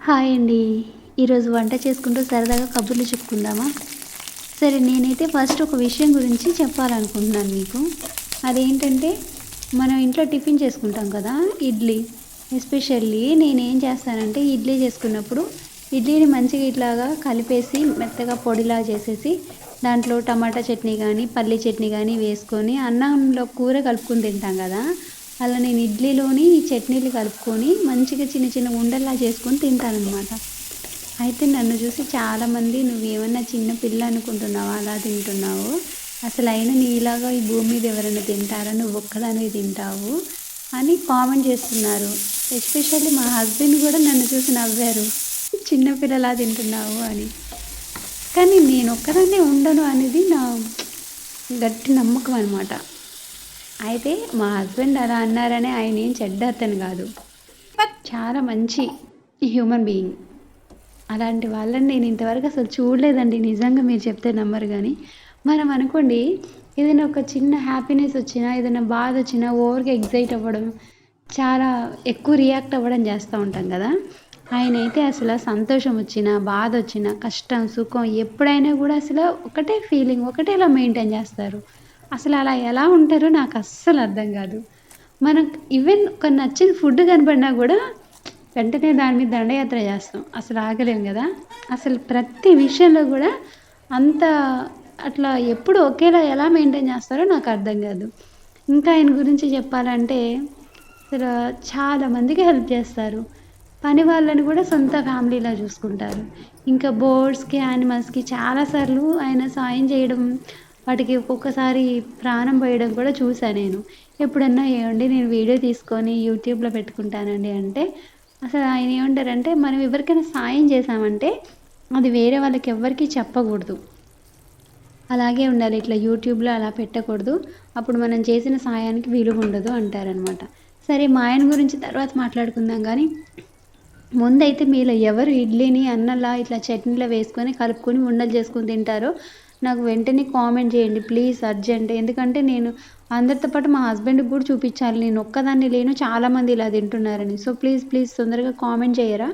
Hi అండి. ఈరోజు వంట చేసుకుంటూ సరదాగా కబుర్లు చెప్పుకుందామా? సరే, నేనైతే ఫస్ట్ ఒక విషయం గురించి చెప్పాలనుకుంటున్నాను మీకు. అదేంటంటే, మనం ఇంట్లో టిఫిన్ చేసుకుంటాం కదా! ఇడ్లీ. ఎస్పెషల్లీ నేనేం చేస్తానంటే, ఇడ్లీ చేసుకున్నప్పుడు ఇడ్లీని మంచిగా ఇట్లాగా కలిపేసి మెత్తగా పొడిలాగా చేసేసి, దాంట్లో టమాటా చట్నీ గానీ, పల్లీ చట్నీ గానీ వేసుకొని అన్నంలో కూర కలుపుకొని తింటాం కదా! అలా నేను ఇడ్లీలోని ఈ చట్నీలు కలుపుకొని మంచిగా చిన్న చిన్న ఉండల్లా చేసుకొని తింటాననమాట. అయితే నన్ను చూసి చాలామంది "నువ్వేమన్నా చిన్న పిల్ల అనుకుంటున్నావా అలా తింటున్నావు? అసలైనా నీలాగా ఈ భూమి మీద ఎవరైనా తింటారా? నువ్వొక్కదానివే తింటావు" అని కామెంట్ చేస్తున్నారు. ఎస్పెషల్లీ మా హస్బెండ్ కూడా నన్ను చూసి నవ్వారు. "చిన్న పిల్లలా తింటున్నావు" అని. కానీ నేనొక్కదాన్నే ఉండను అనేది నా గట్టి నమ్మకం అనమాట. అయితే మా హస్బెండ్ అలా అన్నారని ఆయనేం చెడ్డ అతను కాదు. చాలా మంచి హ్యూమన్ బీయింగ్. అలాంటి వాళ్ళని నేను ఇంతవరకు అసలు చూడలేదండి. నిజంగా మీరు చెప్తే నమ్మరు గానీ. మనం అనుకోండి, ఏదైనా ఒక చిన్న హ్యాపీనెస్ వచ్చినా, ఏదైనా బాధ వచ్చినా ఓవర్‌గా ఎక్సైట్ అవ్వడం, చాలా ఎక్కువ రియాక్ట్ అవ్వడం చేస్తూ ఉంటాం కదా! ఆయనైతే అసల సంతోషం వచ్చినా, బాధ వచ్చినా, కష్టం, సుఖం ఎప్పుడైనా కూడా అసలు ఒకటే ఫీలింగ్, ఒకటేలా మెయింటైన్ చేస్తారు. అసలు అలా ఎలా ఉంటారో నాకు అస్సలు అర్థం కాదు. మనకు ఈవెన్ ఒక నచ్చిన ఫుడ్ కనపడినా గూడా వెంటనే దాని మీద దండయాత్ర చేస్తాం. అసలు ఆగలేం గదా! అసలు ప్రతి విషయంలో గూడా అంత అట్లా ఎప్పుడు ఒకేలా ఎలా మెయింటైన్ చేస్తారో నాకు అర్థం కాదు. ఇంకా ఆయన గురించి చెప్పాలంటే అసలు చాలా మందికి హెల్ప్ చేస్తారు. పని వాళ్ళని కూడా సొంత ఫ్యామిలీలా చూసుకుంటారు. ఇంకా బర్డ్స్‌కి, యానిమల్స్‌కి చాలా సార్లు ఆయన సాయం చేయడం, వాటికి ఒక్కొక్కసారి ప్రాణం పోయడం కూడా చూసా నేను. ఎప్పుడన్నా "ఏవండీ నేను వీడియో తీసుకొని యూట్యూబ్‌లో పెట్టుకుంటానండి" అంటే, అసలు ఆయన ఏమంటారంటే, మనం ఎవరికైనా సాయం చేశామంటే అది వేరే వాళ్ళకి ఎవ్వరికీ చెప్పకూడదు. అలాగే ఉండాలి. ఇట్లా యూట్యూబ్‌లో అలా పెట్టకూడదు. అప్పుడు మనం చేసిన సాయానికి విలువ ఉండదు అంటారనమాట. సరే, మా ఆయన గురించి తర్వాత మాట్లాడుకుందాం గానీ, ముందైతే మీలో ఎవరు ఇడ్లీని అన్నంలా ఇట్లా చట్నీలో వేసుకొని, కలుపుకొని ఉండలు చేసుకొని తింటారో నాకు వెంటనే కామెంట్ చేయండి ప్లీజ్, అర్జెంట్. ఎందుకంటే నేను అందరితో పాటు మా హస్బెండ్‌కి కూడా చూపించాలి. నేను ఒక్కదాన్ని లేను, చాలామంది ఇలా తింటున్నారని. సో ప్లీజ్, ప్లీజ్ తొందరగా కామెంట్ చేయరా?